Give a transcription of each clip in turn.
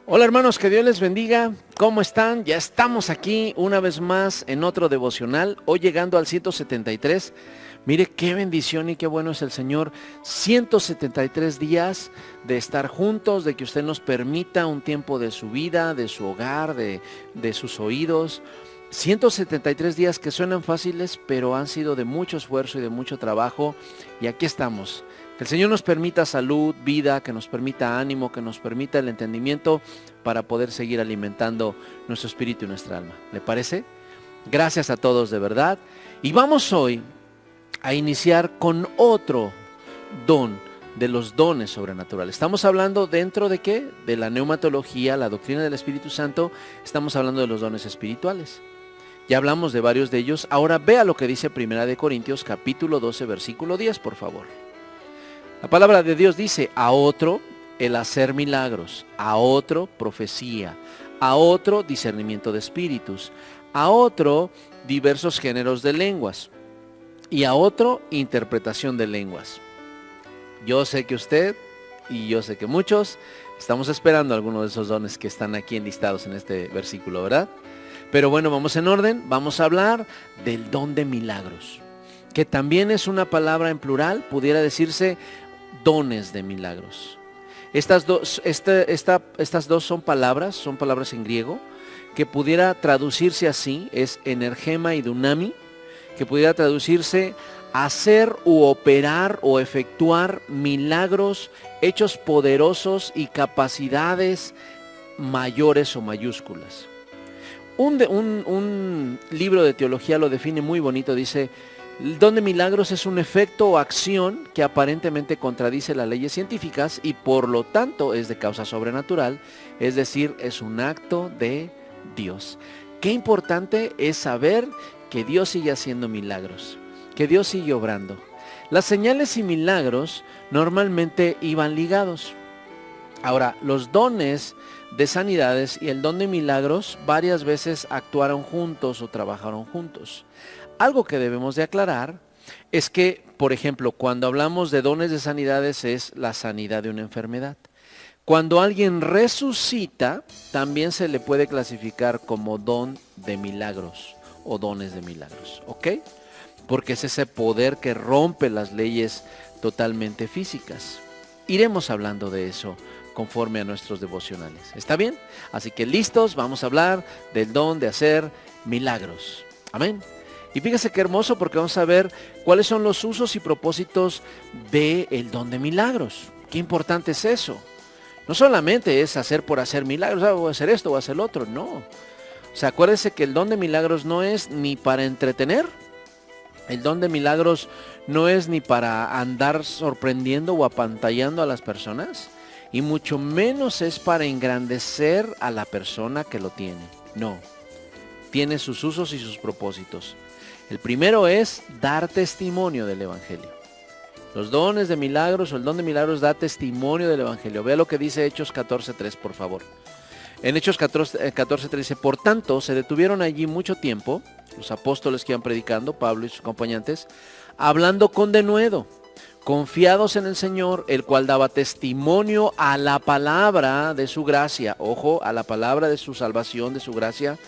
Hola hermanos, que Dios les bendiga. ¿Cómo están? Ya estamos aquí una vez más en otro devocional, hoy llegando al 173. Mire qué bendición y qué bueno es el Señor. 173 días de estar juntos, de que usted nos permita un tiempo de su vida, de su hogar, de sus oídos. 173 días que suenan fáciles, pero han sido de mucho esfuerzo y de mucho trabajo. Y aquí estamos. Que el Señor nos permita salud, vida, que nos permita ánimo, que nos permita el entendimiento para poder seguir alimentando nuestro espíritu y nuestra alma. ¿Le parece? Gracias a todos de verdad. Y vamos hoy a iniciar con otro don de los dones sobrenaturales. Estamos hablando dentro de qué? De la neumatología, la doctrina del Espíritu Santo. Estamos hablando de los dones espirituales. Ya hablamos de varios de ellos. Ahora vea lo que dice 1 Corintios capítulo 12 versículo 10, por favor. La palabra de Dios dice: a otro el hacer milagros, a otro profecía, a otro discernimiento de espíritus, a otro diversos géneros de lenguas y a otro interpretación de lenguas. Yo sé que usted y yo sé que muchos estamos esperando algunos de esos dones que están aquí enlistados en este versículo, ¿verdad? Pero bueno, vamos en orden, vamos a hablar del don de milagros, que también es una palabra en plural, pudiera decirse dones de milagros. Estas dos son palabras en griego, que pudiera traducirse así, es energema y dunami, que pudiera traducirse hacer u operar o efectuar milagros, hechos poderosos y capacidades mayores o mayúsculas. Un libro de teología lo define muy bonito, dice: el don de milagros es un efecto o acción que aparentemente contradice las leyes científicas y por lo tanto es de causa sobrenatural, es decir, es un acto de Dios. Qué importante es saber que Dios sigue haciendo milagros, que Dios sigue obrando. Las señales y milagros normalmente iban ligados. Ahora, los dones de sanidades y el don de milagros varias veces actuaron juntos o trabajaron juntos. Algo que debemos de aclarar es que, por ejemplo, cuando hablamos de dones de sanidades es la sanidad de una enfermedad. Cuando alguien resucita, también se le puede clasificar como don de milagros o dones de milagros, ¿ok? Porque es ese poder que rompe las leyes totalmente físicas. Iremos hablando de eso conforme a nuestros devocionales. ¿Está bien? Así que listos, vamos a hablar del don de hacer milagros. Amén. Y fíjese qué hermoso, porque vamos a ver cuáles son los usos y propósitos del don de milagros. Qué importante es eso. No solamente es hacer por hacer milagros, voy a hacer esto, voy a hacer lo otro, no. O sea, acuérdese que el don de milagros no es ni para entretener, el don de milagros no es ni para andar sorprendiendo o apantallando a las personas, y mucho menos es para engrandecer a la persona que lo tiene. No, tiene sus usos y sus propósitos. El primero es dar testimonio del Evangelio. Los dones de milagros o el don de milagros da testimonio del Evangelio. Vea lo que dice Hechos 14:3, por favor. En Hechos 14:3 dice: por tanto, se detuvieron allí mucho tiempo los apóstoles que iban predicando, Pablo y sus acompañantes, hablando con denuedo, confiados en el Señor, el cual daba testimonio a la palabra de su gracia. Ojo, a la palabra de su salvación, de su gracia,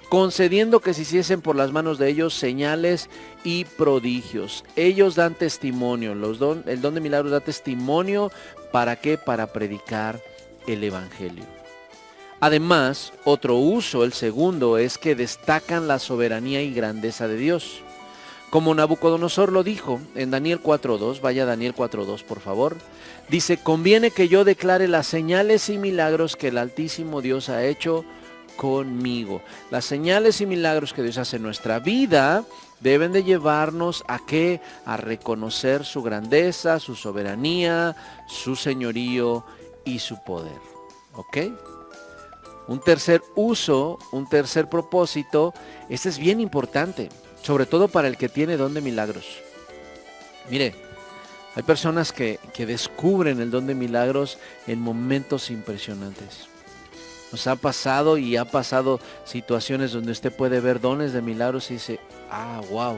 concediendo que se hiciesen por las manos de ellos señales y prodigios. Ellos dan testimonio, el don de milagros da testimonio. ¿Para qué? Para predicar el Evangelio. Además, otro uso, el segundo, es que destacan la soberanía y grandeza de Dios. Como Nabucodonosor lo dijo en Daniel 4:2, vaya a Daniel 4:2 por favor, dice: conviene que yo declare las señales y milagros que el Altísimo Dios ha hecho conmigo. Las señales y milagros que Dios hace en nuestra vida deben de llevarnos a ¿qué? A reconocer su grandeza, su soberanía, su señorío y su poder. ¿Ok? Un tercer uso, un tercer propósito, este es bien importante, sobre todo para el que tiene don de milagros. Mire, hay personas que descubren el don de milagros en momentos impresionantes. Nos ha pasado y ha pasado situaciones donde usted puede ver dones de milagros y dice: wow,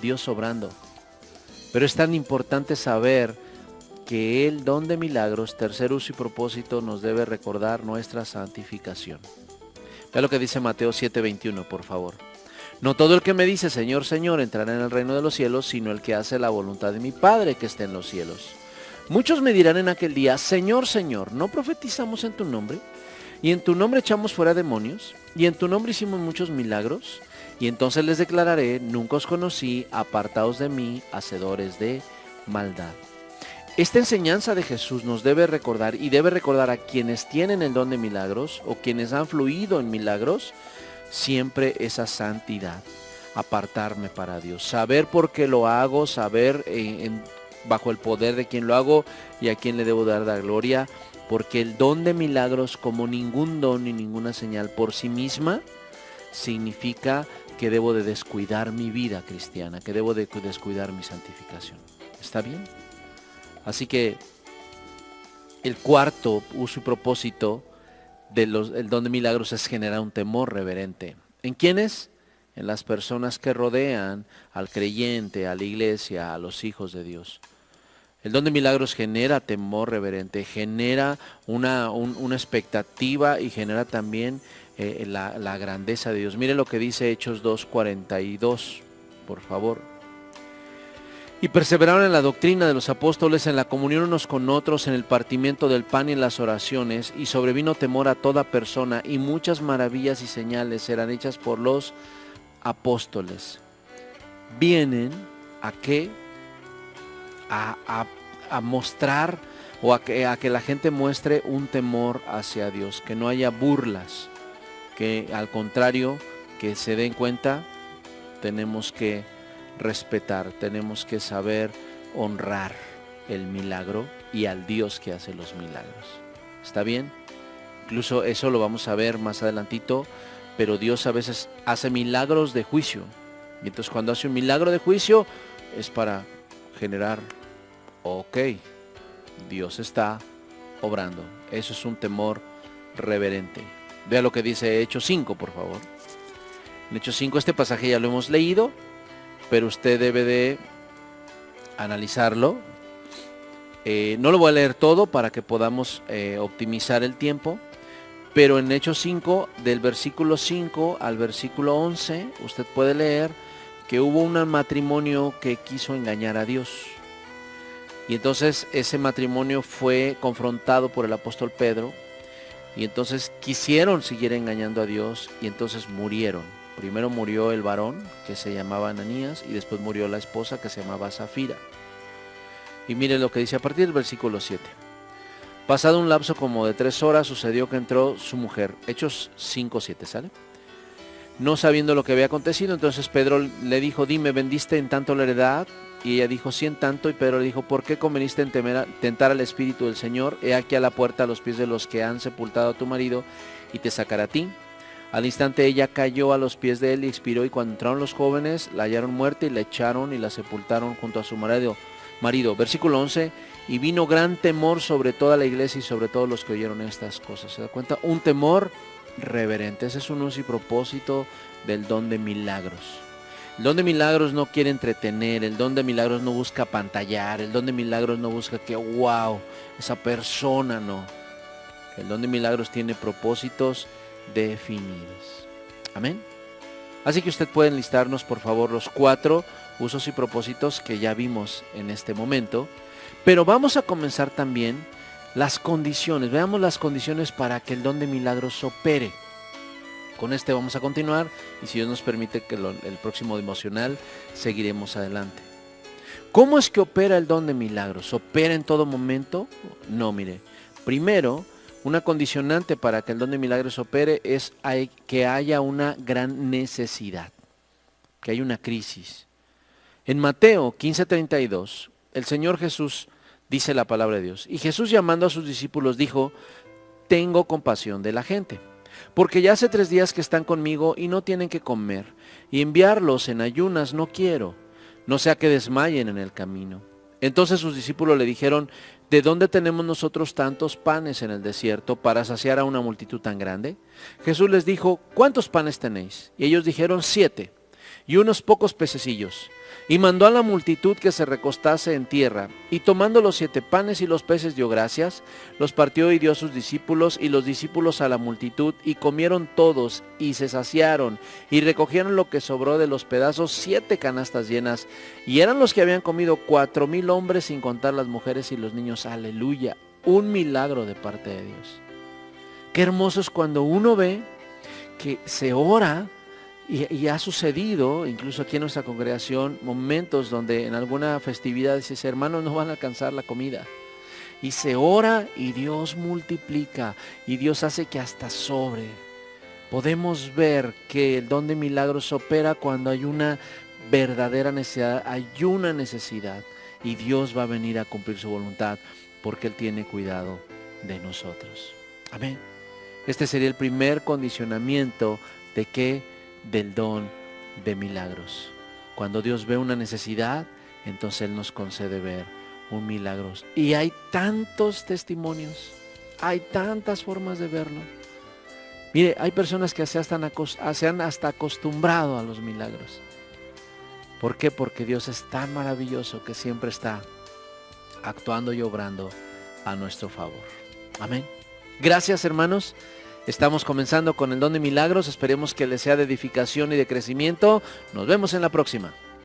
Dios obrando. Pero es tan importante saber que el don de milagros, tercer uso y propósito, nos debe recordar nuestra santificación. Vea lo que dice Mateo 7:21, por favor. No todo el que me dice Señor, Señor entrará en el reino de los cielos, sino el que hace la voluntad de mi Padre que está en los cielos. Muchos me dirán en aquel día, Señor, Señor, ¿no profetizamos en tu nombre? Y en tu nombre echamos fuera demonios, y en tu nombre hicimos muchos milagros. Y entonces les declararé, nunca os conocí, apartaos de mí, hacedores de maldad. Esta enseñanza de Jesús nos debe recordar, y debe recordar a quienes tienen el don de milagros, o quienes han fluido en milagros, siempre esa santidad, apartarme para Dios, saber por qué lo hago, saber bajo el poder de quien lo hago y a quien le debo dar la gloria, porque el don de milagros, como ningún don ni ninguna señal por sí misma, significa que debo de descuidar mi vida cristiana, que debo de descuidar mi santificación. ¿Está bien? Así que el cuarto uso y propósito el don de milagros es generar un temor reverente. ¿En quiénes? En las personas que rodean al creyente, a la iglesia, a los hijos de Dios. El don de milagros genera temor reverente, genera una expectativa y genera también la grandeza de Dios. Mire lo que dice Hechos 2:42, por favor. Y perseveraron en la doctrina de los apóstoles, en la comunión unos con otros, en el partimiento del pan y en las oraciones, y sobrevino temor a toda persona, y muchas maravillas y señales eran hechas por los apóstoles. Vienen a qué? A mostrar o a que la gente muestre un temor hacia Dios, que no haya burlas, que al contrario, que se den cuenta, tenemos que respetar, tenemos que saber honrar el milagro y al Dios que hace los milagros. ¿Está bien? Incluso eso lo vamos a ver más adelantito, pero Dios a veces hace milagros de juicio. Y entonces cuando hace un milagro de juicio es para generar, ok, Dios está obrando. Eso es un temor reverente. Vea lo que dice Hechos 5, por favor. En Hechos 5, este pasaje ya lo hemos leído, pero usted debe de analizarlo. No lo voy a leer todo para que podamos optimizar el tiempo, pero en Hechos 5, del versículo 5 al versículo 11, usted puede leer que hubo un matrimonio que quiso engañar a Dios. Y entonces ese matrimonio fue confrontado por el apóstol Pedro, y entonces quisieron seguir engañando a Dios, y entonces murieron. Primero murió el varón, que se llamaba Ananías, y después murió la esposa, que se llamaba Zafira. Y mire lo que dice a partir del versículo 7. Pasado un lapso como de 3 horas, sucedió que entró su mujer. Hechos 5:7, ¿sale? No sabiendo lo que había acontecido, entonces Pedro le dijo, dime, ¿vendiste en tanto la heredad? Y ella dijo, sí, en tanto. Y Pedro le dijo, ¿por qué conveniste en tentar al Espíritu del Señor? He aquí a la puerta a los pies de los que han sepultado a tu marido, y te sacará a ti. Al instante ella cayó a los pies de él y expiró, y cuando entraron los jóvenes la hallaron muerta y la echaron y la sepultaron junto a su marido. Versículo 11, y vino gran temor sobre toda la iglesia y sobre todos los que oyeron estas cosas. ¿Se da cuenta? Un temor reverente. Ese es un uso y propósito del don de milagros. El don de milagros no quiere entretener, el don de milagros no busca apantallar, el don de milagros no busca que, wow, esa persona no. El don de milagros tiene propósitos definidos. Amén. Así que usted puede enlistarnos por favor los 4 usos y propósitos que ya vimos en este momento, pero vamos a comenzar también las condiciones. Veamos las condiciones para que el don de milagros opere. Con este vamos a continuar, y si Dios nos permite que el próximo devocional seguiremos adelante. ¿Cómo es que opera el don de milagros? ¿Opera en todo momento? No, mire, primero, una condicionante para que el don de milagros opere es que haya una gran necesidad, que haya una crisis. En Mateo 15:32, el Señor Jesús dice la palabra de Dios. Y Jesús, llamando a sus discípulos, dijo, tengo compasión de la gente, porque ya hace 3 días que están conmigo y no tienen que comer, y enviarlos en ayunas no quiero, no sea que desmayen en el camino. Entonces sus discípulos le dijeron, ¿de dónde tenemos nosotros tantos panes en el desierto para saciar a una multitud tan grande? Jesús les dijo, ¿cuántos panes tenéis? Y ellos dijeron, 7, y unos pocos pececillos. Y mandó a la multitud que se recostase en tierra, y tomando los 7 panes y los peces dio gracias, los partió y dio a sus discípulos, y los discípulos a la multitud, y comieron todos, y se saciaron, y recogieron lo que sobró de los pedazos, 7 canastas llenas, y eran los que habían comido 4,000 hombres, sin contar las mujeres y los niños. Aleluya, un milagro de parte de Dios. Qué hermoso es cuando uno ve que se ora. Y ha sucedido, incluso aquí en nuestra congregación, momentos donde en alguna festividad dices, hermanos, no van a alcanzar la comida. Y se ora y Dios multiplica y Dios hace que hasta sobre. Podemos ver que el don de milagros opera cuando hay una verdadera necesidad, hay una necesidad. Y Dios va a venir a cumplir su voluntad porque Él tiene cuidado de nosotros. Amén. Este sería el primer condicionamiento de que del don de milagros. Cuando Dios ve una necesidad, entonces Él nos concede ver un milagro. Y hay tantos testimonios, hay tantas formas de verlo. Mire, hay personas que se han hasta acostumbrado a los milagros. ¿Por qué? Porque Dios es tan maravilloso que siempre está actuando y obrando a nuestro favor. Amén. Gracias, hermanos. Estamos comenzando con el don de milagros. Esperemos que les sea de edificación y de crecimiento. Nos vemos en la próxima.